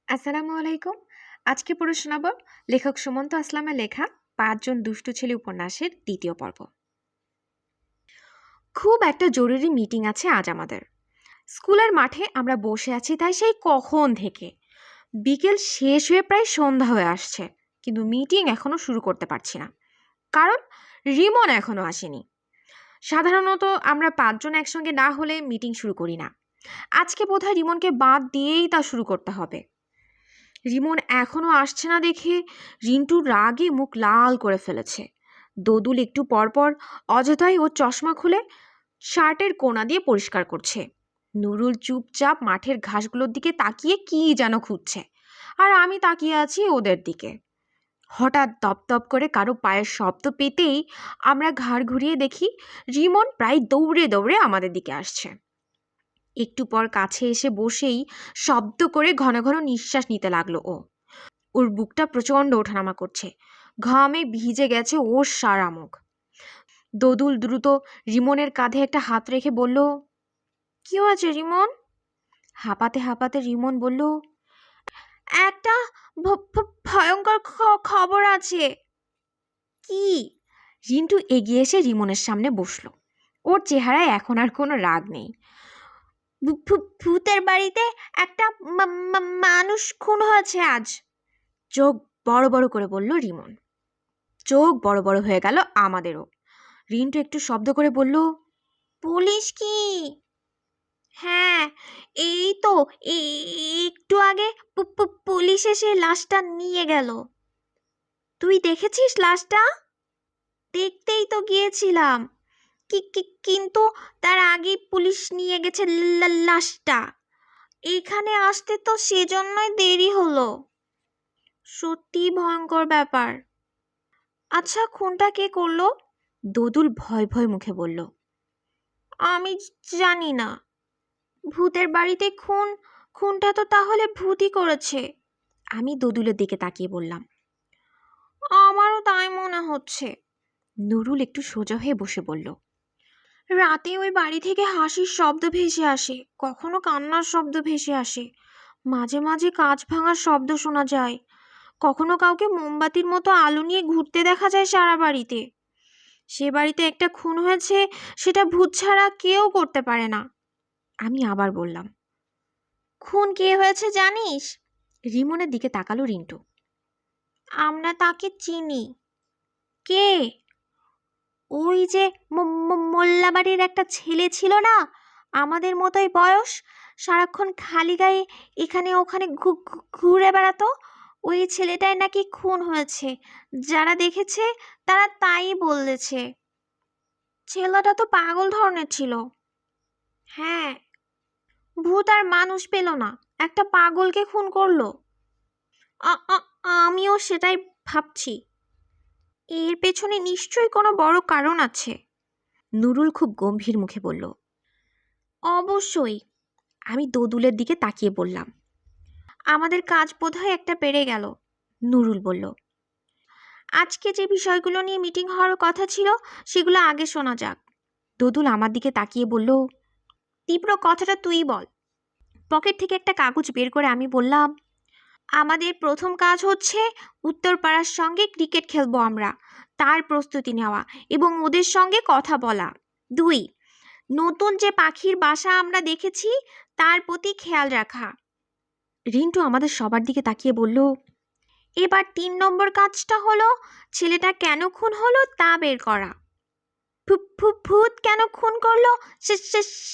আসসালামু আলাইকুম। আজকে পড়ে শোনাব লেখক সুমন্ত আসলামের লেখা ৫ জন দুষ্টু ছেলে উপন্যাসের ২য় পর্ব। খুব একটা জরুরি মিটিং আছে আজ আমাদের। স্কুলের মাঠে আমরা বসে আছি তাই সেই কখন থেকে। বিকেল শেষ হয়ে প্রায় সন্ধ্যা হয়ে আসছে, কিন্তু মিটিং এখনো শুরু করতে পারছি না। কারণ রিমন এখনো আসেনি। সাধারণত আমরা ৫ জন একসঙ্গে না হলে মিটিং শুরু করি না। আজকে বোধহয় রিমনকে বাদ দিয়েই তা শুরু করতে হবে। রিমন এখনো আসছে না দেখে রিন্টু রাগে মুখ লাল করে ফেলেছে। দোদুল একটু পরপর অযথাই ওর চশমা খুলে শার্টের কোনা দিয়ে পরিষ্কার করছে। নুরুল চুপচাপ মাঠের ঘাসগুলোর দিকে তাকিয়ে কি যেন খুঁজছে, আর আমি তাকিয়ে আছি ওদের দিকে। হঠাৎ দপদপ করে কারো পায়ের শব্দ পেতেই আমরা ঘাড় ঘুরিয়ে দেখি রিমন প্রায় দৌড়ে দৌড়ে আমাদের দিকে আসছে। একটু পর কাছে এসে বসেই শব্দ করে ঘন ঘন নিঃশ্বাস নিতে লাগলো ও। ওর বুকটা প্রচণ্ড ওঠানামা করছে, ঘামে ভিজে গেছে ওর সারা মুখ। দোদুল দ্রুত রিমনের কাঁধে একটা হাত রেখে বলল, কি হয়েছে রিমন? হাঁপাতে হাঁপাতে রিমন বলল, একটা ভয়ঙ্কর খবর আছে। কি? রিন্টু এগিয়ে এসে রিমনের সামনে বসলো। ওর চেহারায় এখন আর কোনো রাগ নেই। ভূতের বাড়িতে একটা মানুষ খুন হয়েছে আজ। চোখ বড় বড় করে বলল রিমন। চোখ বড় বড় হয়ে গেল আমাদেরও। রিন্টু একটু শব্দ করে বলল, পুলিশ কি? হ্যাঁ, এই তো একটু আগে পুলিশ এসে লাশটা নিয়ে গেল। তুই দেখেছিস লাশটা? দেখতেই তো গিয়েছিলাম, কিন্তু তার আগেই পুলিশ নিয়ে গেছে লাশটা। এখানে আসতে তো সেজন্যই দেরি হলো। সত্যি ভয়ঙ্কর ব্যাপার। আচ্ছা, খুনটা কে করলো? দোদুল ভয় ভয় মুখে বলল, আমি জানি না। ভূতের বাড়িতে খুনটা তো তাহলে ভূতই করেছে। আমি দোদুলের দিকে তাকিয়ে বললাম, আমারও তাই মনে হচ্ছে। নুরুল একটু সোজা হয়ে বসে বলল, রাতে ওই বাড়ি থেকে হাসির শব্দ ভেসে আসে, কখনো কান্নার শব্দ ভেসে আসে, মাঝে মাঝে কাঁচ ভাঙার শব্দ শোনা যায়, কখনো কাউকে মোমবাতির মতো আলো নিয়ে ঘুরতে দেখা যায় সারা বাড়িতে। সে বাড়িতে একটা খুন হয়েছে, সেটা ভূত ছাড়া কেউ করতে পারে না। আমি আবার বললাম, খুন কে হয়েছে জানিস? রিমনের দিকে তাকালো রিন্টু। আমরা তাকে চিনি। কে? ওই যে মোল্লাবাড়ির একটা ছেলে ছিল না, আমাদের মতোই বয়স, সারাক্ষণ খালি গায়ে এখানে ওখানে ঘুরে বেড়াতো। ওই ছেলেটাই নাকি খুন হয়েছে। যারা দেখেছে তারা তাই বলেছে। ছেলেটা তো পাগল ধরনের ছিল। হ্যাঁ, ভূত আর মানুষ পেল না, একটা পাগলকে খুন করলো। আমিও সেটাই ভাবছি। এর পেছনে নিশ্চয়ই কোনো বড় কারণ আছে। নুরুল খুব গম্ভীর মুখে বলল, অবশ্যই। আমি দোদুলের দিকে তাকিয়ে বললাম, আমাদের কাজ বোধহয় একটা বেড়ে গেল। নুরুল বলল, আজকে যে বিষয়গুলো নিয়ে মিটিং হওয়ার কথা ছিল সেগুলো আগে শোনা যাক। দোদুল আমার দিকে তাকিয়ে বলল, তীব্র কথাটা তুই বল। পকেট থেকে একটা কাগজ বের করে আমি বললাম, আমাদের প্রথম কাজ হচ্ছে উত্তরপাড়ার সঙ্গে ক্রিকেট খেলবো আমরা, তার প্রস্তুতি নেওয়া এবং ওদের সঙ্গে কথা বলা। 2, নতুন যে পাখির বাসা আমরা দেখেছি তার প্রতি খেয়াল রাখা। রিন্টু আমাদের সবার দিকে তাকিয়ে বলল, এবার 3 নম্বর কাজটা হলো ছেলেটা কেন খুন হলো তা বের করা। ভূত কেন খুন করলো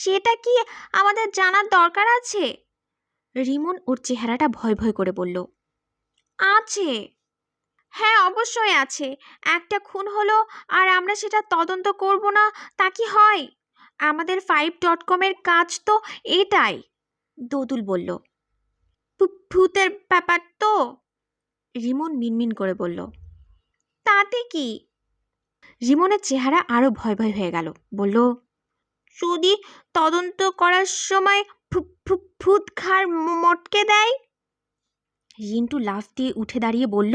সেটা কি আমাদের জানার দরকার আছে? রিমন ওর চেহারাটা ভয় ভয় করে বলল, আছে। হ্যাঁ, অবশ্যই আছে। একটা খুন হলো আর আমরা সেটা তদন্ত করব না, তা কি হয়? আমাদের 5.com-এর কাজ তো এটাই। দোদুল বলল, ভূতের ব্যাপার তো। রিমন মিনমিন করে বলল, তাতে কি? রিমনের চেহারা আরো ভয় ভয় হয়ে গেল। বলল, যদি তদন্ত করার সময় ভূত ঘাড় মটকে দেয়? রিন্টু লাফ দিয়ে উঠে দাঁড়িয়ে বলল,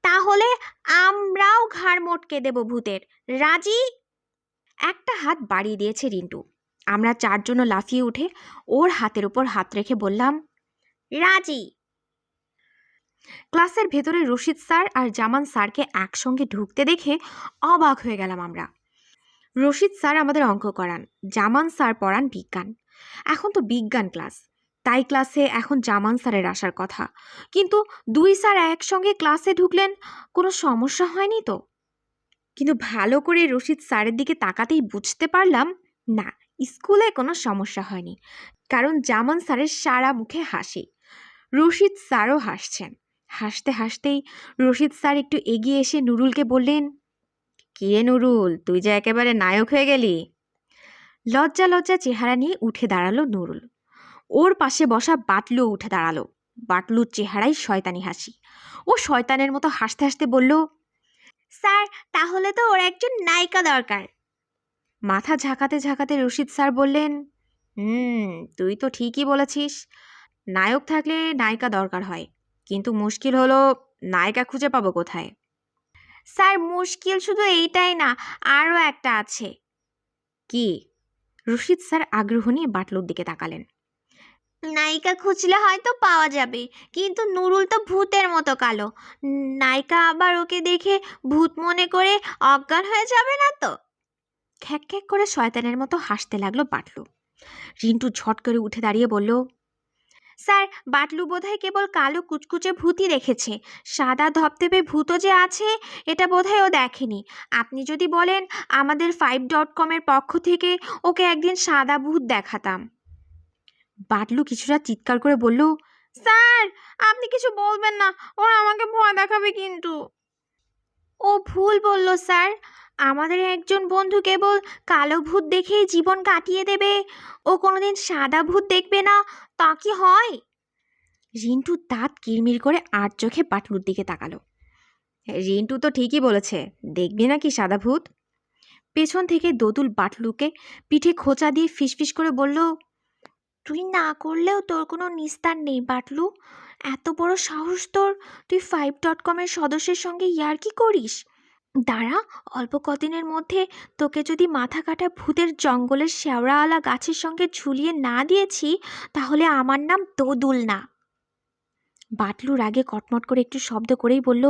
তাহলে আমরাও ঘাড় মটকে দেব ভূতের। রাজি? একটা হাত বাড়িয়ে দিয়েছে রিন্টু। আমরা 4 জন লাফিয়ে উঠে ওর হাতের উপর হাত রেখে বললাম, রাজি। ক্লাসের ভেতরে রশিদ স্যার আর জামান স্যারকে একসঙ্গে ঢুকতে দেখে অবাক হয়ে গেলাম আমরা। রশিদ স্যার আমাদের অঙ্ক করান, জামান স্যার পড়ান বিজ্ঞান। এখন তো বিজ্ঞান ক্লাস, তাই ক্লাসে এখন জামান স্যারের আসার কথা, কিন্তু দুই স্যার একসঙ্গে ক্লাসে ঢুকলেন, কোনো সমস্যা হয়নি তো? কিন্তু ভালো করে রশিদ স্যারের দিকে তাকাতেই বুঝতে পারলাম না, স্কুলে কোনো সমস্যা হয়নি, কারণ জামান স্যারের সারা মুখে হাসি। রশিদ স্যারও হাসছেন। হাসতে হাসতেই রশিদ স্যার একটু এগিয়ে এসে নুরুলকে বললেন, কিরে নুরুল, তুই যে একেবারে নায়ক হয়ে গেলি। লজ্জা লজ্জা চেহারা নিয়ে উঠে দাঁড়ালো নুরুল। ওর পাশে বসা বাটলু উঠে দাঁড়ালো। বাটলুর চেহারায় শয়তানি হাসি। ও শয়তানের মতো হাসতে হাসতে বলল, স্যার, তাহলে তো ওর একজন নায়িকা দরকার। মাথা ঝাঁকাতে ঝাঁকাতে রশিদ স্যার বললেন, তুই তো ঠিকই বলেছিস, নায়ক থাকলে নায়িকা দরকার হয়, কিন্তু মুশকিল হলো নায়িকা খুঁজে পাবো কোথায়? স্যার, মুশকিল শুধু এইটাই না, আরও একটা আছে। কি? রশিদ স্যার আগ্রহ নিয়ে বাটলুর দিকে তাকালেন। নায়িকা খুঁজলে হয়তো পাওয়া যাবে, কিন্তু নুরুল তো ভূতের মতো কালো। নায়িকা আবার ওকে দেখে ভূত মনে করে অজ্ঞান হয়ে যাবে না তো? খ্যাক খ্যাক করে শয়তানের মতো হাসতে লাগলো বাটলু। রিন্টু ঝট করে উঠে দাঁড়িয়ে বলল, স্যার, বাটলু বোধহয় কেবল কালো কুচকুচে ভূতই দেখেছে, সাদা ধপধপে ভূতও যে আছে এটা বোধহয় ও দেখেনি। আপনি যদি বলেন, আমাদের 5.com-এর পক্ষ থেকে ওকে একদিন সাদা ভূত দেখাতাম। বাটলু কিছুটা চিৎকার করে বলল, স্যার, আপনি কিছু বলবেন না, ওরা আমাকে ভয় দেখাবে কিন্তু। ও ভুল বলল স্যার, আমাদের একজন বন্ধু কেবল কালো ভূত দেখেই জীবন কাটিয়ে দেবে, ও কোনোদিন সাদা ভূত দেখবে না, তা কি হয়? রিন্টু দাঁত কিরমির করে আর চোখে বাটলুর দিকে তাকালো। রিন্টু তো ঠিকই বলেছে, দেখবি নাকি সাদা ভূত? পেছন থেকে দোদুল বাটলুকে পিঠে খোঁচা দিয়ে ফিসফিস করে বলল, তুই না করলেও তোর কোনো নিস্তার নেই বাটলু, এত বড় সাহস তোর, তুই 5.com-এর সদস্যের সঙ্গে ইয়ার্কি করিস? দাঁড়া, অল্প কদিনের মধ্যে তোকে যদি মাথা কাটা ভূতের জঙ্গলের শেওড়াওয়ালা গাছের সঙ্গে ঝুলিয়ে না দিয়েছি, তাহলে আমার নাম দোদুল না। বাটলু রাগে কটমট করে একটু শব্দ করেই বলল,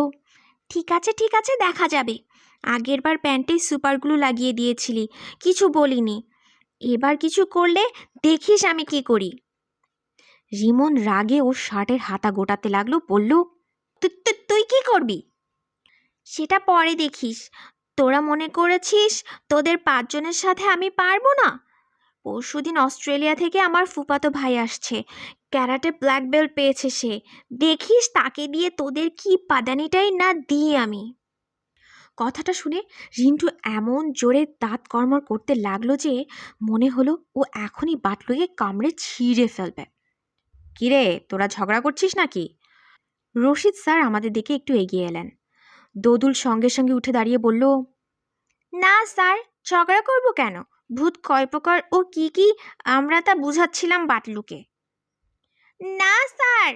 ঠিক আছে ঠিক আছে, দেখা যাবে। আগেরবার প্যান্টে সুপারগ্লু লাগিয়ে দিয়েছিলি, কিছু বলিনি, এবার কিছু করলে দেখিস আমি কি করি। রিমন রাগে ওর শার্টের হাতা গোটাতে লাগলো, বলল, তুই কি করবি? সেটা পরে দেখিস। তোরা মনে করেছিস তোদের 5 জনের সাথে আমি পারবো না? পরশুদিন অস্ট্রেলিয়া থেকে আমার ফুফাতো ভাই আসছে, ক্যারাটে ব্ল্যাক বেল্ট পেয়েছে সে, দেখিস তাকে দিয়ে তোদের কি পাদানিটাই না দিই আমি। কথাটা শুনে রিন্টু এমন জোরে দাঁত কড়মড় করতে লাগলো যে মনে হলো ও এখনই বাটলুকে কামড়ে ছিঁড়ে ফেলবে। কিরে, তোরা ঝগড়া করছিস নাকি? রশিদ স্যার আমাদের দিকে একটু এগিয়ে এলেন। দোদুল সঙ্গে সঙ্গে উঠে দাঁড়িয়ে বলল, না স্যার, ঝগড়া করব কেন? ভূত কয় প্রকার ও কি কি আমরা তা বুঝাচ্ছিলাম বাটলুকে। না স্যার।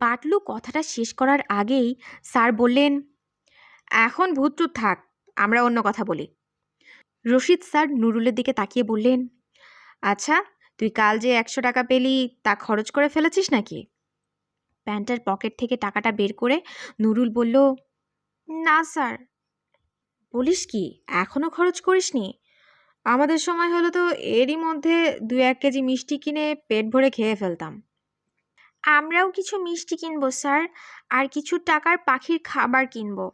বাটলু কথাটা শেষ করার আগেই স্যার বললেন, এখন ভূত থাক, আমরা অন্য কথা বলি। রশিদ স্যার নুরুলের দিকে তাকিয়ে বললেন, আচ্ছা, তুই কাল যে 100 টাকা পেলি তা খরচ করে ফেলেছিস নাকি? প্যান্টের পকেট থেকে টাকাটা বের করে নুরুল বলল, না স্যার। বলিস কি, এখনো খরচ করিসনি? আমাদের সময় হলো তো এরই মধ্যে 2-1 কেজি মিষ্টি কিনে পেট ভরে খেয়ে ফেলতাম। আমরাও কিছু মিষ্টি কিনবো স্যার, আর কিছু টাকার পাখির খাবার কিনবো।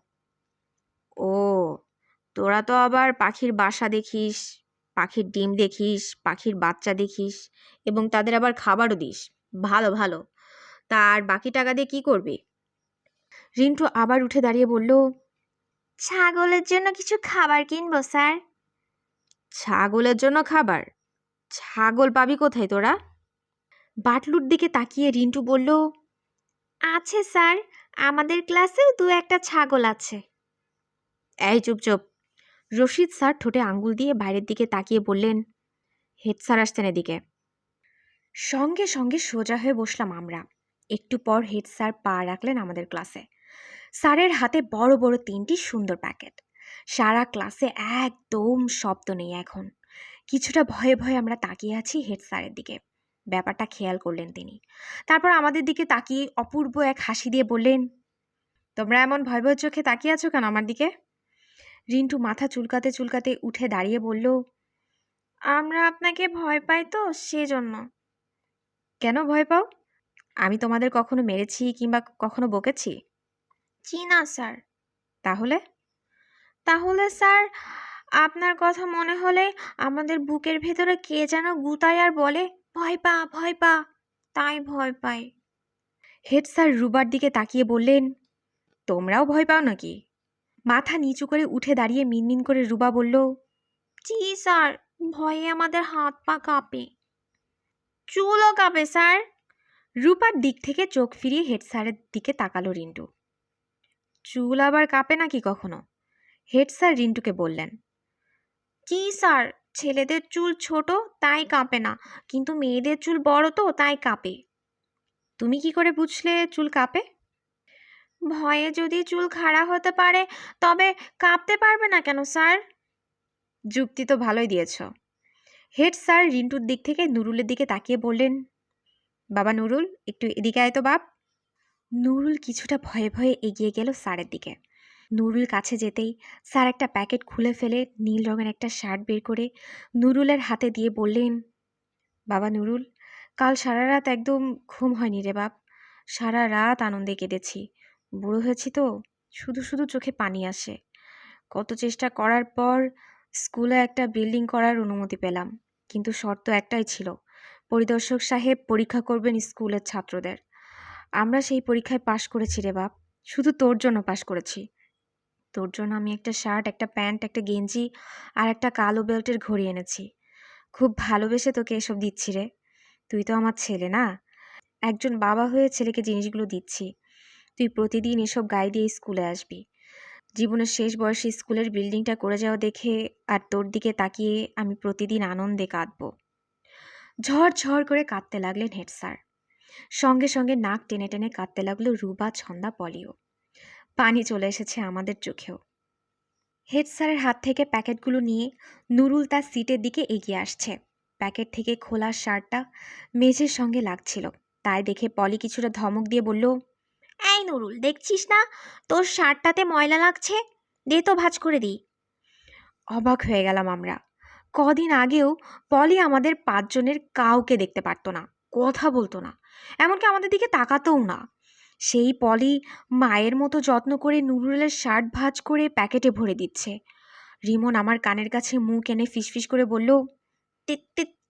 ও, তোরা তো আবার পাখির বাসা দেখিস, পাখির ডিম দেখিস, পাখির বাচ্চা দেখিস, এবং তাদের আবার খাবারও দিস। ভালো ভালো, তার বাকি টাকা দিয়ে কি করবি? রিন্টু আবার উঠে দাঁড়িয়ে বলল, ছাগলের জন্য কিছু খাবার কিনবো স্যার। ছাগলের জন্য খাবার? ছাগল পাবি কোথায় তোরা? বাটলুর দিকে তাকিয়ে রিন্টু বলল, আছে স্যার, আমাদের ক্লাসেও 2-1টা ছাগল আছে। এই চুপ চুপ। রশিদ স্যার ঠোঁটে আঙ্গুল দিয়ে বাইরের দিকে তাকিয়ে বললেন, হেড স্যার আসছেন এদিকে। সঙ্গে সঙ্গে সোজা হয়ে বসলাম আমরা। একটু পর হেড স্যার পা রাখলেন আমাদের ক্লাসে। স্যারের হাতে বড় বড় 3টি সুন্দর প্যাকেট। সারা ক্লাসে একদম শব্দ নেই এখন। কিছুটা ভয়ে ভয়ে আমরা তাকিয়ে আছি হেড স্যারের দিকে। ব্যাপারটা খেয়াল করলেন তিনি। তারপর আমাদের দিকে তাকিয়ে অপূর্ব এক হাসি দিয়ে বললেন, তোমরা এমন ভয় ভয় চোখে তাকিয়ে আছো কেন আমার দিকে? রিন্টু মাথা চুলকাতে চুলকাতে উঠে দাঁড়িয়ে বলল, আমরা আপনাকে ভয় পাই তো সেজন্য। কেন ভয় পাও? আমি তোমাদের কখনো মেরেছি কিংবা কখনো বকেছি? জি না স্যার। তাহলে? তাহলে স্যার, আপনার কথা মনে হলে আমাদের বুকের ভেতরে কে যেন গুতায় আর বলে, ভয় পা ভয় পা, তাই ভয় পাই। হেড স্যার রুবার দিকে তাকিয়ে বললেন, তোমরাও ভয় পাও নাকি? মাথা নিচু করে উঠে দাঁড়িয়ে মিনমিন করে রুবা বলল, জি স্যার, ভয়ে আমাদের হাত পা কাঁপে। চুলও কাঁপে স্যার। রূপার দিক থেকে চোখ ফিরিয়ে হেড স্যারের দিকে তাকালো রিন্টু। চুল আবার কাঁপে নাকি কখনো? হেড স্যার রিন্টুকে বললেন, জি স্যার, ছেলেদের চুল ছোট তাই কাঁপে না, কিন্তু মেয়েদের চুল বড় তো তাই কাঁপে। তুমি কি করে বুঝলে চুল কাঁপে? ভয়ে যদি চুল খাড়া হতে পারে তবে কাঁপতে পারবে না কেন স্যার? যুক্তি তো ভালোই দিয়েছ। হেড স্যার রিন্টুর দিক থেকে নুরুলের দিকে তাকিয়ে বললেন, বাবা নুরুল, একটু এদিকে আয় তো বাপ। নুরুল কিছুটা ভয়ে ভয়ে এগিয়ে গেল স্যারের দিকে। নুরুল কাছে যেতেই স্যার একটা প্যাকেট খুলে ফেলে নীল রঙের একটা শার্ট বের করে নুরুলের হাতে দিয়ে বললেন, বাবা নুরুল, কাল সারা রাত একদম ঘুম হয়নি রে বাপ। সারা রাত আনন্দে কেঁদেছি। বুড়ো হয়েছি তো, শুধু শুধু চোখে পানি আসে। কত চেষ্টা করার পর স্কুলে একটা বিল্ডিং করার অনুমতি পেলাম, কিন্তু শর্ত একটাই ছিল, পরিদর্শক সাহেব পরীক্ষা করবেন স্কুলের ছাত্রদের। আমরা সেই পরীক্ষায় পাশ করেছি রে বাপ, শুধু তোর জন্য পাশ করেছি। তোর জন্য আমি একটা শার্ট, একটা প্যান্ট, একটা গেঞ্জি আর একটা কালো বেল্টের ঘড়ি এনেছি। খুব ভালোবেসে তোকে এসব দিচ্ছি রে। তুই তো আমার ছেলে না, একজন বাবা হয়ে ছেলেকে জিনিসগুলো দিচ্ছি। তুই প্রতিদিন এসব গায়ে দিয়ে স্কুলে আসবি। জীবনের শেষ বয়সে স্কুলের বিল্ডিংটা করে যাওয়া দেখে আর তোর দিকে তাকিয়ে আমি প্রতিদিন আনন্দে কাঁদব। ঝড় ঝড় করে কাঁদতে লাগলেন হেড স্যার। সঙ্গে সঙ্গে নাক টেনে টেনে কাঁদতে লাগলো রুবা, ছন্দা, পলিও। পানি চলে এসেছে আমাদের চোখেও। হেড স্যারের হাত থেকে প্যাকেটগুলো নিয়ে নুরুল তার সিটের দিকে এগিয়ে আসছে। প্যাকেট থেকে খোলা শার্টটা মেঝের সঙ্গে লাগছিল, তাই দেখে পলি কিছুটা ধমক দিয়ে বলল, এই নুরুল, দেখছিস না তোর শার্টটাতে ময়লা লাগছে? দে তো ভাঁজ করে দিই। অবাক হয়ে গেলাম আমরা। কদিন আগেও পলি আমাদের পাঁচজনের কাউকে দেখতে পারতো না, কথা বলতো না, এমনকি আমাদের দিকে তাকাতোও না। সেই পলি মায়ের মতো যত্ন করে নুরুলের শার্ট ভাঁজ করে প্যাকেটে ভরে দিচ্ছে। রিমন আমার কানের কাছে মুখ এনে ফিসফিস করে বলল,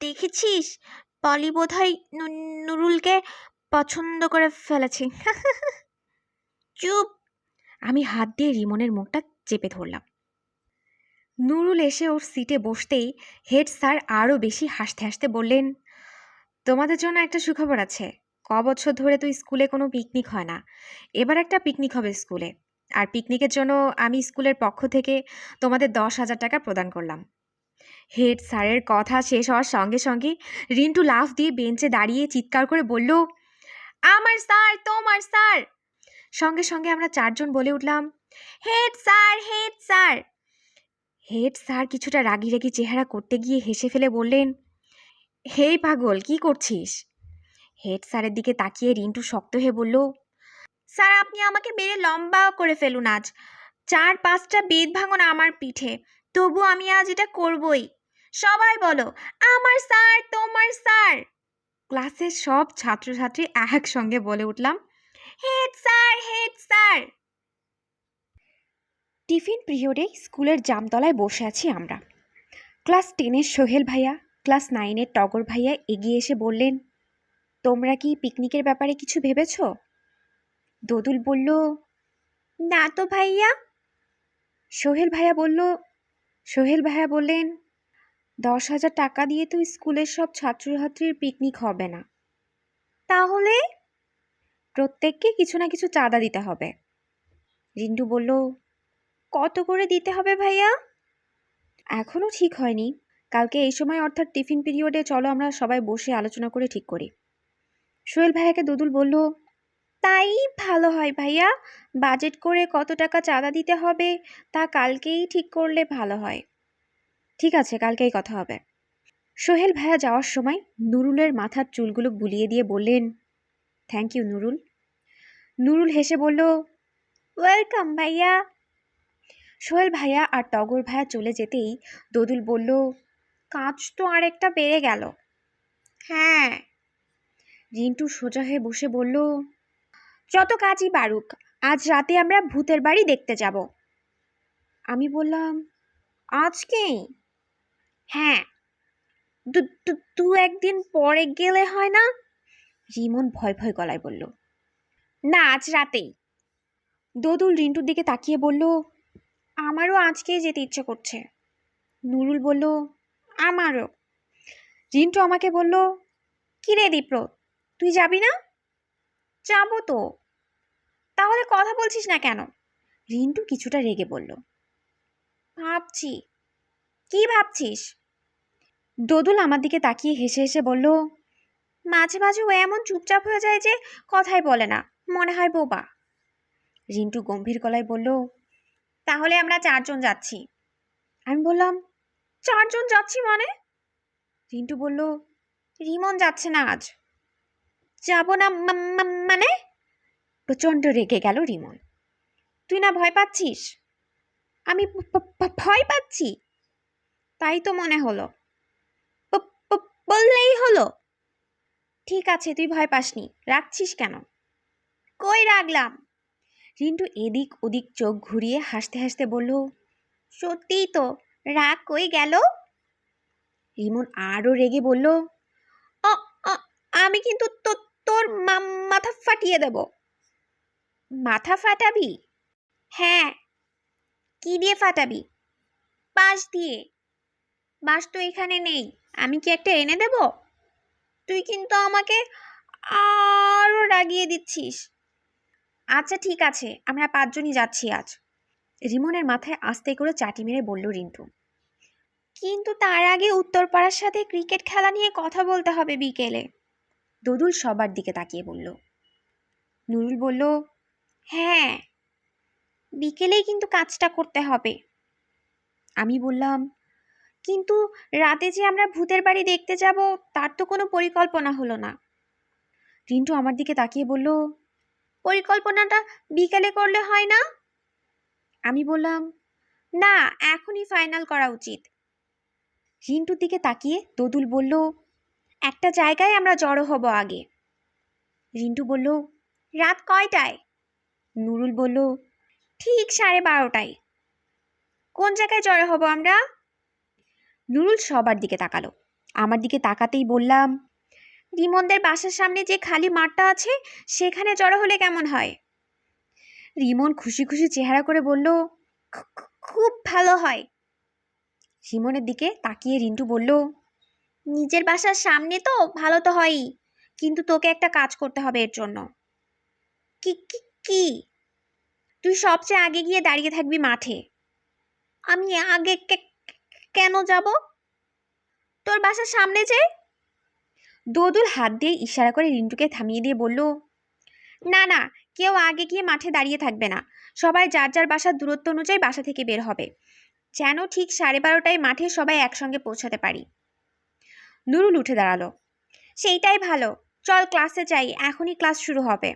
দেখেছিস, পলি বোধহয় নুরুলকে পছন্দ করে ফেলেছে। চুপ! আমি হাত দিয়ে রিমনের মুখটা চেপে ধরলাম। নুরুল এসে ওর সিটে বসতেই হেড স্যার আরও বেশি হাসতে হাসতে বললেন, তোমাদের জন্য একটা সুখবর আছে। বছর ধরে তো স্কুলে কোনো পিকনিক হয় না, এবার একটা পিকনিক হবে স্কুলে। আর পিকনিকের জন্য আমি স্কুলের পক্ষ থেকে তোমাদের 10,000 টাকা প্রদান করলাম। হেড স্যারের কথা শেষ হওয়ার সঙ্গে সঙ্গে রিন্টু লাফ দিয়ে বেঞ্চে দাঁড়িয়ে চিৎকার করে বলল, আমার স্যার, তোমার স্যার। সঙ্গে সঙ্গে আমরা চারজন বলে উঠলাম, head sir, head sir. Head sir কিছুটা রাগি রাগি চেহারা করতে গিয়ে হেসে ফেলে বললেন, হেই পাগল, কি করছিস? হেড স্যারের দিকে তাকিয়ে রিন্টু শক্ত হয়ে বলল, স্যার, আপনি আমাকে মেরে লম্বা করে ফেলুন আজ, 4-5টা বেদ ভাঙন আমার পিঠে, তবু আমি আজ এটা করবই। সবাই বলো, আমার স্যার, তোমার স্যার। ক্লাসের সব ছাত্রছাত্রী একসঙ্গে বলে উঠলাম, head sir, head sir. Tiffin পিরিয়ডে স্কুলের জামতলায় বসে আছি আমরা। ক্লাস 10-এর সোহেল ভাইয়া, ক্লাস 9-এর টগর ভাইয়া এগিয়ে এসে বললেন, তোমরা কি পিকনিকের ব্যাপারে কিছু ভেবেছ? দোদুল বলল, না তো ভাইয়া। সোহেল ভাইয়া বললেন, 10,000 টাকা দিয়ে তো স্কুলের সব ছাত্রছাত্রীর পিকনিক হবে না। তাহলে? প্রত্যেককে কিছু না কিছু চাঁদা দিতে হবে। রিন্টু বলল, কত করে দিতে হবে ভাইয়া? এখনো ঠিক হয়নি, কালকে এই সময় অর্থাৎ টিফিন পিরিয়ডে চলো আমরা সবাই বসে আলোচনা করে ঠিক করি। সোহেল ভাইয়াকে দোদুল বলল, তাই ভালো হয় ভাইয়া, বাজেট করে কত টাকা চাঁদা দিতে হবে তা কালকেই ঠিক করলে ভালো হয়। ঠিক আছে, কালকেই কথা হবে। সোহেল ভাইয়া যাওয়ার সময় নুরুলের মাথার চুলগুলো বুলিয়ে দিয়ে বললেন, থ্যাংক ইউ নুরুল। নুরুল হেসে বলল, ওয়েলকাম ভাইয়া। সোহেল ভাইয়া আর টগর ভাইয়া চলে যেতেই দোদুল বলল, কাজ তো আরেকটা বেড়ে গেল। হ্যাঁ। রিন্টু সোজা হয়ে বসে বলল, যত কাজই পারুক, আজ রাতে আমরা ভূতের বাড়ি দেখতে যাব। আমি বললাম, আজকেই? হ্যাঁ, দু একদিন পরে গেলে হয় না? রিমন ভয় ভয় গলায় বলল, না, আজ রাতেই। দোদুল রিন্টুর দিকে তাকিয়ে বলল, আমারও আজকেই যেতে ইচ্ছে করছে। নুরুল বলল, আমারও। রিন্টু আমাকে বলল, কিরে দীপ্র, তুই যাবি না? যাবো তো। তাহলে কথা বলছিস না কেন? রিন্টু কিছুটা রেগে বলল, ভাবছি। কি ভাবছিস? দোদুল আমার দিকে তাকিয়ে হেসে হেসে বলল, মাঝে মাঝে ও এমন চুপচাপ হয়ে যায় যে কথাই বলে না, মনে হয় বোবা। রিন্টু গম্ভীর গলায় বলল, তাহলে আমরা 4 জন যাচ্ছি। আমি বললাম, 4 জন যাচ্ছি মানে? রিন্টু বলল, রিমন যাচ্ছে না আজ। যাব না মানে? প্রচণ্ড রেগে গেল রিমন। তুই না ভয় পাচ্ছিস? আমি ভয় পাচ্ছি? তাই তো মনে হলো। বললেই হলো। ঠিক আছে, তুই ভয় পাসনি, রাখছিস কেন? কই রাখলাম? রিন্টু এদিক ওদিক চোখ ঘুরিয়ে হাসতে হাসতে বলল, সত্যিই তো, রাগ কই গেল? রিমন আরও রেগে বলল, আমি কিন্তু তোর মাথা ফাটিয়ে দেব। মাথা ফাটাবি? হ্যাঁ। কি দিয়ে ফাটাবি? বাঁশ দিয়ে। বাঁশ তো এখানে নেই, আমি কি একটা এনে দেব? তুই কিন্তু আমাকে আরও রাগিয়ে দিচ্ছিস। আচ্ছা ঠিক আছে, আমরা 5 জনই যাচ্ছি আজ। রিমনের মাথায় আস্তে করে চাটি মেরে বলল রিন্টু, কিন্তু তার আগে উত্তরপাড়ার সাথে ক্রিকেট খেলা নিয়ে কথা বলতে হবে বিকেলে। দোদুল সবার দিকে তাকিয়ে বলল। নুরুল বলল, হ্যাঁ, বিকেলেই কিন্তু কাজটা করতে হবে। আমি বললাম, কিন্তু রাতে যে আমরা ভূতের বাড়ি দেখতে যাব তার তো কোনো পরিকল্পনা হলো না। রিন্টু আমার দিকে তাকিয়ে বলল, পরিকল্পনাটা বিকেলে করলে হয় না? আমি বললাম, না, এখনই ফাইনাল করা উচিত। রিন্টুর দিকে তাকিয়ে দোদুল বলল, একটা জায়গায় আমরা জড়ো হব আগে। রিন্টু বলল, রাত কয়টায়? নুরুল বলল, ঠিক 12:30টায়। কোন জায়গায় জড়ো হব আমরা? নুরুল সবার দিকে তাকালো। আমার দিকে তাকাতেই বললাম, রিমনদের বাসার সামনে যে খালি মাঠটা আছে সেখানে জড়ো হলে কেমন হয়? রিমন খুশি খুশি চেহারা করে বলল, খুব ভালো হয়। রিমনের দিকে তাকিয়ে রিন্টু বলল, নিজের বাসার সামনে তো ভালো তো হয়ই, কিন্তু তোকে একটা কাজ করতে হবে এর জন্য। কি কি? তুই সবচেয়ে আগে গিয়ে দাঁড়িয়ে থাকবি মাঠে। আমি আগে কেন যাব? তোর বাসার সামনে যে। দোদুল হাত দিয়ে ইশারা করে রিন্টুকে থামিয়ে দিয়ে বলল, না না, কেউ আগে গিয়ে মাঠে দাঁড়িয়ে থাকবে না, সবাই যার যার বাসার দূরত্ব অনুযায়ী বাসা থেকে বের হবে, যেন ঠিক 12:30টায় মাঠে সবাই একসঙ্গে পৌঁছাতে পারি। নুরুল উঠে দাঁড়ালো, সেইটাই ভালো, চল ক্লাসে যাই, এখনই ক্লাস শুরু হবে।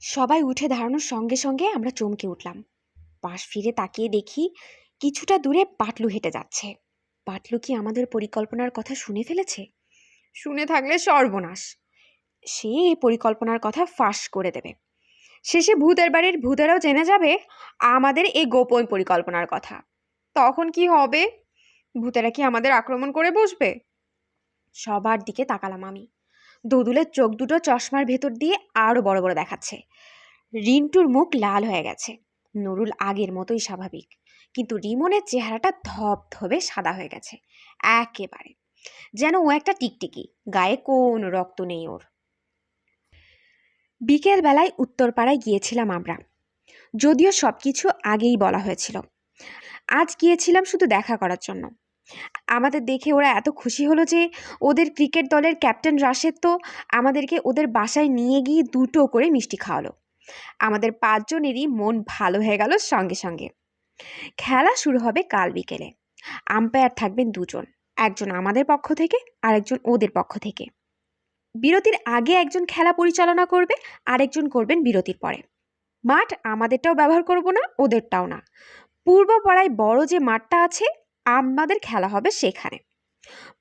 সবাই উঠে দাঁড়ানোর সঙ্গে সঙ্গে আমরা চমকে উঠলাম। পাশ ফিরে তাকিয়ে দেখি কিছুটা দূরে পাটলু হেঁটে যাচ্ছে। পাটলু কি আমাদের পরিকল্পনার কথা শুনে ফেলেছে? শুনে থাকলে সর্বনাশ। সে এই পরিকল্পনার কথা ফাঁস করে দেবে। শেষে ভূতের বাড়ির ভূতেরাও জেনে যাবে আমাদের এই গোপন পরিকল্পনার কথা। তখন কি হবে? ভূতেরা কি আমাদের আক্রমণ করে বসবে? সবার দিকে তাকালাম আমি। দোদুলের চোখ দুটো চশমার ভেতর দিয়ে আরো বড় বড় দেখাচ্ছে। রিন্টুর মুখ লাল হয়ে গেছে। নুরুল আগের মতোই স্বাভাবিক, কিন্তু রিমনের চেহারাটা ধবধবে সাদা হয়ে গেছে একেবারে, যেন ও একটা টিকটিকি, গায়ে কোনো রক্ত নেই ওর। বিকেল বেলায় উত্তরপাড়ায় গিয়েছিলাম আমরা, যদিও সবকিছু আগেই বলা হয়েছিল। আজ গিয়েছিলাম শুধু দেখা করার জন্য। আমাদের দেখে ওরা এত খুশি হলো যে ওদের ক্রিকেট দলের ক্যাপ্টেন রাশেদ তো আমাদেরকে ওদের বাসায় নিয়ে গিয়ে 2টো করে মিষ্টি খাওয়ালো। আমাদের 5 জনেরই মন ভালো হয়ে গেল সঙ্গে সঙ্গে। খেলা শুরু হবে কাল বিকেলে। আম্পায়ার থাকবেন 2 জন। একজন আমাদের পক্ষ থেকে আর একজন ওদের পক্ষ থেকে। বিরতির আগে একজন খেলা পরিচালনা করবে, আরেকজন করবেন বিরতির পরে। মাঠ আমাদেরটাও ব্যবহার করব না, ওদেরটাও না। পূর্বপাড়ায় বড় যে মাঠটা আছে, আমাদের খেলা হবে সেখানে।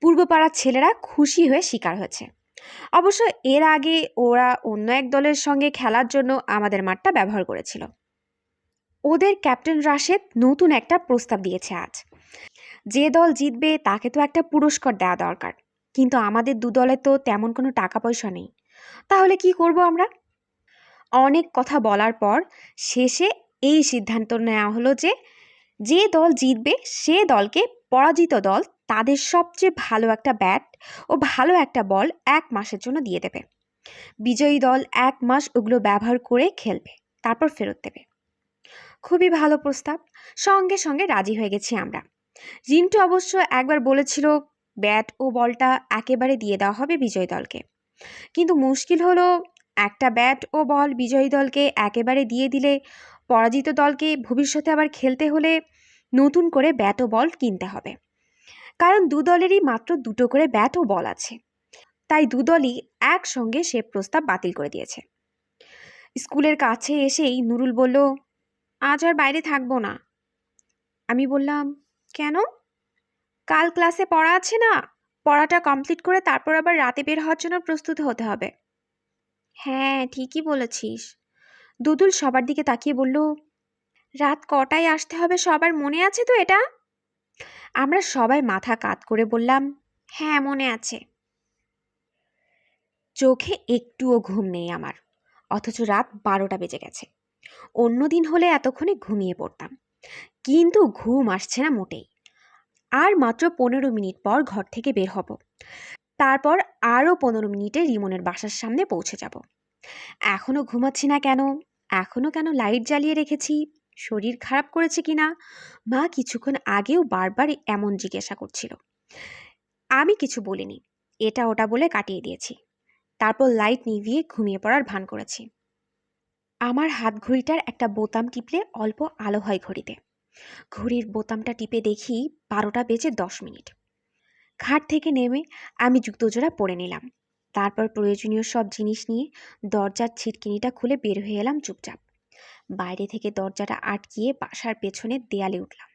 পূর্বপাড়ার ছেলেরা খুশি হয়ে স্বীকার হয়েছে। অবশ্য এর আগে ওরা অন্য এক দলের সঙ্গে খেলার জন্য আমাদের মাঠটা ব্যবহার করেছিল। ওদের ক্যাপ্টেন রাশেদ নতুন একটা প্রস্তাব দিয়েছে আজ। যে দল জিতবে তাকে তো একটা পুরস্কার দেওয়া দরকার, কিন্তু আমাদের দু দলে তো তেমন কোনো টাকা পয়সা নেই। তাহলে কি করব আমরা? অনেক কথা বলার পর শেষে এই সিদ্ধান্ত নেওয়া হলো যে যে দল জিতবে সে দলকে পরাজিত দল তাদের সবচেয়ে ভালো একটা ব্যাট ও ভালো একটা বল 1 মাসের জন্য দিয়ে দেবে। বিজয়ী দল 1 মাস ওগুলো ব্যবহার করে খেলবে, তারপর ফেরত দেবে। খুবই ভালো প্রস্তাব, সঙ্গে সঙ্গে রাজি হয়ে গেছি আমরা। রিন্টু অবশ্য একবার বলেছিল ব্যাট ও বলটা একেবারে দিয়ে দেওয়া হবে বিজয়ী দলকে, কিন্তু মুশকিল হলো একটা ব্যাট ও বল বিজয়ী দলকে একেবারে দিয়ে দিলে পরাজিত দলকে ভবিষ্যতে আবার খেলতে হলে নতুন করে ব্যাট ও বল কিনতে হবে, কারণ দু দলেরই মাত্র 2টো করে ব্যাট ও বল আছে। তাই দু দলই একসঙ্গে সে প্রস্তাব বাতিল করে দিয়েছে। স্কুলের কাছে এসেই নুরুল বলল, আজ আর বাইরে থাকবো না। আমি বললাম, কেন? কাল ক্লাসে পড়া আছে না, পড়াটা কমপ্লিট করে তারপর আবার রাতে বের হওয়ার জন্য প্রস্তুত হতে হবে। হ্যাঁ, ঠিকই বলেছিস। দুদুল সবার দিকে তাকিয়ে বলল, রাত কটায় আসতে হবে সবার মনে আছে তো এটা? আমরা সবাই মাথা কাত করে বললাম, হ্যাঁ মনে আছে। চোখে একটুও ঘুম নেই আমার, অথচ রাত 12টা বেজে গেছে। অন্যদিন হলে এতক্ষণে ঘুমিয়ে পড়তাম, কিন্তু ঘুম আসছে না মোটেই। আর মাত্র 15 মিনিট পর ঘর থেকে বের হব, তারপর আরও 15 মিনিটে রিমনের বাসার সামনে পৌঁছে যাব। এখনো ঘুমাচ্ছি না কেন? এখনো কেন লাইট জ্বালিয়ে রেখেছি? শরীর খারাপ করেছে কিনা? মা কিছুক্ষণ আগেও বারবার এমন জিজ্ঞাসা করছিল। আমি কিছু বলিনি, এটা ওটা বলে কাটিয়ে দিয়েছি। তারপর লাইট নিভিয়ে ঘুমিয়ে পড়ার ভান করেছি। আমার হাত ঘড়িটার একটা বোতাম টিপলে অল্প আলো হয় ঘড়িতে। ঘড়ির বোতামটা টিপে দেখি 12টা বেজে 10 মিনিট। খাট থেকে নেমে আমি জুতোজোড়া পরে নিলাম। তারপর প্রয়োজনীয় সব জিনিস নিয়ে দরজার ছিটকিনিটা খুলে বের হয়ে এলাম চুপচাপ। বাইরে থেকে দরজাটা আটকিয়ে বাসার পেছনে দেয়ালে উঠলাম।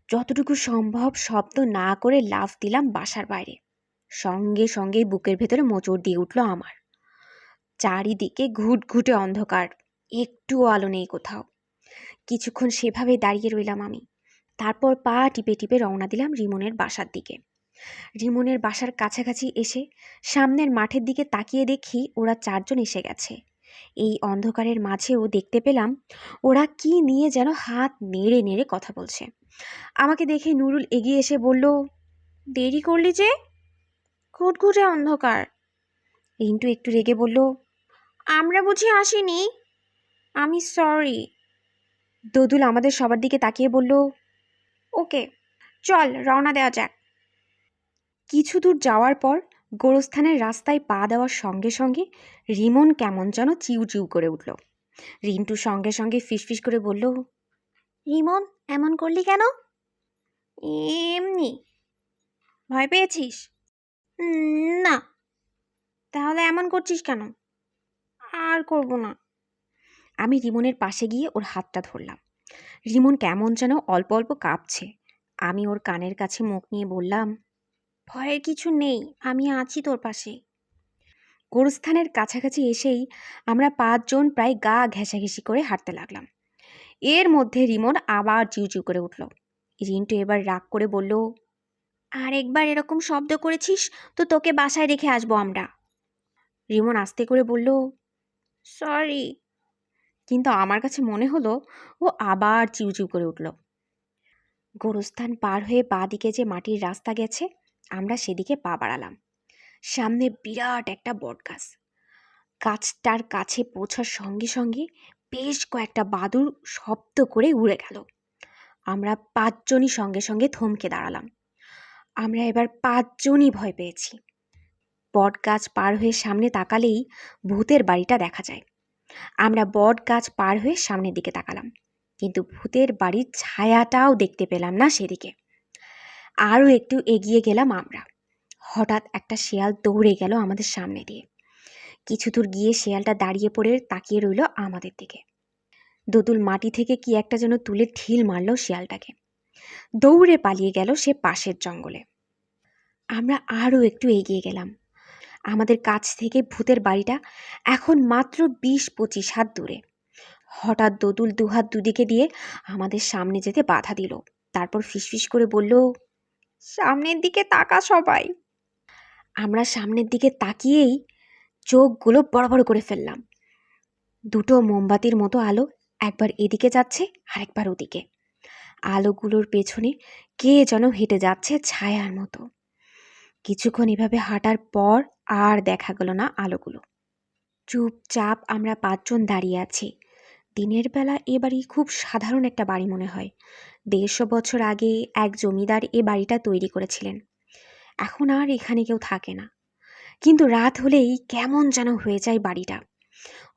যতটুকু সম্ভব শব্দ না করে লাফ দিলাম বাসার বাইরে। সঙ্গে সঙ্গেই বুকের ভেতরে মোচড় দিয়ে উঠল আমার। চারিদিকে ঘুটঘুটে অন্ধকার, একটুও আলো নেই কোথাও। কিছুক্ষণ সেভাবে দাঁড়িয়ে রইলাম আমি। তারপর পা টিপে টিপে রওনা দিলাম রিমনের বাসার দিকে। রিমনের বাসার কাছাকাছি এসে সামনের মাঠের দিকে তাকিয়ে দেখি ওরা 4 জন এসে গেছে। এই অন্ধকারের মাঝেও দেখতে পেলাম ওরা কি নিয়ে যেন হাত নেড়ে নেড়ে কথা বলছে। আমাকে দেখে নুরুল এগিয়ে এসে বলল, দেরি করলি যে? ঘুটঘুটে অন্ধকার। রিন্টু একটু রেগে বলল, আমরা বুঝি আসিনি? আমি সরি। দোদুল আমাদের সবার দিকে তাকিয়ে বলল, ওকে চল রওনা দেওয়া যাক। কিছু দূর যাওয়ার পর গোরস্থানের রাস্তায় পা দেওয়ার সঙ্গে সঙ্গে রিমন কেমন যেন চিউ চিউ করে উঠল। রিন্টু সঙ্গে সঙ্গে ফিসফিস করে বলল, রিমন এমন করলি কেন? এমনি। ভয় পেয়েছিস? না। তাহলে এমন করছিস কেন? আর করব না। আমি রিমনের পাশে গিয়ে ওর হাতটা ধরলাম। রিমন কেমন যেন অল্প অল্প কাঁপছে। আমি ওর কানের কাছে মুখ নিয়ে বললাম, ভয়ের কিছু নেই, আমি আছি তোর পাশে। গোরস্থানের কাছাকাছি এসেই আমরা 5 জন প্রায় গা ঘেঁষাঘেঁষি করে হাঁটতে লাগলাম। এর মধ্যে রিমন আবার চিউচিউ করে উঠল। রিন্টু এবার রাগ করে বলল, আর একবার এরকম শব্দ করেছিস তো তোকে বাসায় রেখে আসবো আমরা। রিমন আস্তে করে বলল, সরি। কিন্তু আমার কাছে মনে হলো ও আবার চিউচিউ করে উঠল। গোরস্থান পার হয়ে বাঁ দিকে যে মাটির রাস্তা গেছে, আমরা সেদিকে পা বাড়ালাম। সামনে বিরাট একটা বটগাছ। গাছটার কাছে পৌঁছার সঙ্গে সঙ্গে বেশ কয়েকটা বাদুড় শব্দ করে উড়ে গেল। আমরা 5 জনই সঙ্গে সঙ্গে থমকে দাঁড়ালাম। আমরা এবার 5 জনই ভয় পেয়েছি। বট গাছ পার হয়ে সামনে তাকালেই ভূতের বাড়িটা দেখা যায়। আমরা বট গাছ পার হয়ে সামনের দিকে তাকালাম, কিন্তু ভূতের বাড়ির ছায়াটাও দেখতে পেলাম না সেদিকে। আরও একটু এগিয়ে গেলাম আমরা। হঠাৎ একটা শেয়াল দৌড়ে গেল আমাদের সামনে দিয়ে। কিছু দূর গিয়ে শেয়ালটা দাঁড়িয়ে পড়ে তাকিয়ে রইল আমাদের দিকে। দোদুল মাটি থেকে কি একটা যেন তুলে ঢিল মারল শিয়ালটাকে। দৌড়ে পালিয়ে গেল সে পাশের জঙ্গলে। আমরা আরও একটু এগিয়ে গেলাম। আমাদের কাছ থেকে ভূতের বাড়িটা এখন মাত্র 20-25 হাত দূরে। হঠাৎ দোদুল দুহাত দুদিকে দিয়ে আমাদের সামনে যেতে বাধা দিল। তারপর ফিসফিস করে বলল, সামনের দিকে তাকা সবাই। আমরা সামনের দিকে তাকিয়েই চোখগুলো বড় বড় করে ফেললাম। দুটো মোমবাতির মতো আলো একবার এদিকে যাচ্ছে আরেকবার ওদিকে। আলোগুলোর পেছনে কে যেন হেঁটে যাচ্ছে ছায়ার মতো। কিছুক্ষণ এভাবে হাঁটার পর আর দেখা গেল না আলোগুলো। চুপচাপ আমরা 5 জন দাঁড়িয়ে আছি। দিনের বেলা এ বাড়ি খুব সাধারণ একটা বাড়ি মনে হয়। 150 বছর আগে এক জমিদার এ বাড়িটা তৈরি করেছিলেন। এখন আর এখানে কেউ থাকে না। কিন্তু রাত হলেই কেমন যেন হয়ে যায় বাড়িটা।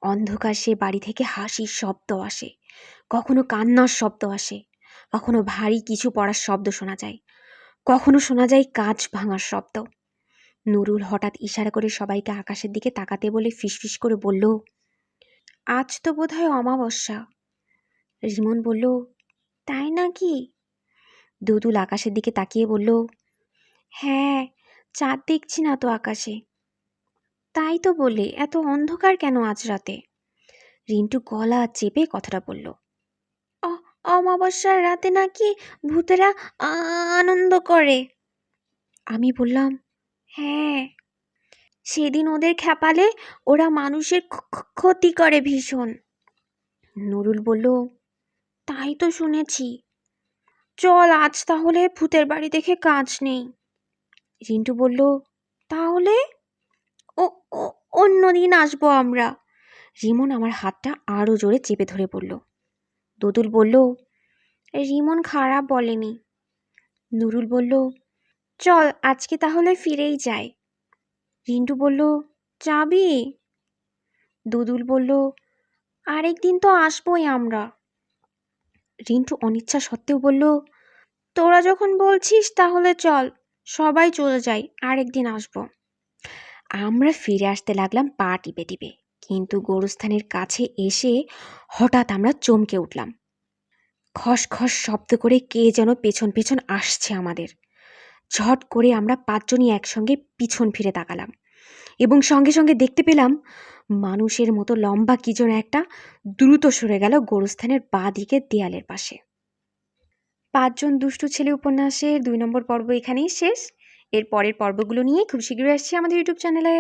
অন্ধকার সে বাড়ি থেকে হাসির শব্দ আসে, কখনো কান্নার শব্দ আসে, কখনো ভারী কিছু পড়ার শব্দ শোনা যায়, কখনো শোনা যায় কাঁচ ভাঙার শব্দ। নুরুল হঠাৎ ইশারা করে সবাইকে আকাশের দিকে তাকাতে বলে ফিসফিস করে বলল, আজ তো বোধহয় অমাবস্যা। রিমন বলল, তাই নাকি? দুদুল আকাশের দিকে তাকিয়ে বলল, হ্যাঁ, চাঁদ দেখছি না তো আকাশে। তাই তো বলে এত অন্ধকার কেন আজ রাতে? রিন্টু গলা চেপে কথাটা বলল, অমাবস্যার রাতে নাকি ভূতেরা আনন্দ করে। আমি বললাম, হ্যাঁ, সেদিন ওদের খেপালে ওরা মানুষের ক্ষতি করে ভীষণ। নুরুল বলল, তাই তো শুনেছি। চল আজ তাহলে ভূতের বাড়ি দেখে কাজ নেই। রিন্টু বলল, তাহলে ও অন্যদিন আসবো আমরা। রিমন আমার হাতটা আরও জোরে চেপে ধরে বলল। দোদুল বলল, রিমন খারাপ বলেনি। নুরুল বলল, চল আজকে তাহলে ফিরেই যাই। রিন্টু বলল, যাবি? দুদুল বলল, আরেকদিন তো আসবোই আমরা। রিন্টু অনিচ্ছা সত্ত্বেও বলল, তোরা যখন বলছিস তাহলে চল, সবাই চলে যাই, আরেকদিন আসবো। আমরা ফিরে আসতে লাগলাম পা টিপে টিপে। কিন্তু গোরস্থানের কাছে এসে হঠাৎ আমরা চমকে উঠলাম। খসখস শব্দ করে কে যেন পেছন পেছন আসছে আমাদের। ঝট করে আমরা 5 জনই একসঙ্গে পিছন ফিরে তাকালাম এবং সঙ্গে সঙ্গে দেখতে পেলাম মানুষের মতো লম্বা কি যেন একটা দ্রুত সরে গেল গোরস্থানের বাঁ দিকের দেয়ালের পাশে। 5 জন দুষ্টু ছেলে উপন্যাসের 2 নম্বর পর্ব এখানেই শেষ। এর পরের পর্বগুলো নিয়ে খুব শীঘ্রই আসছি আমাদের ইউটিউব চ্যানেলে।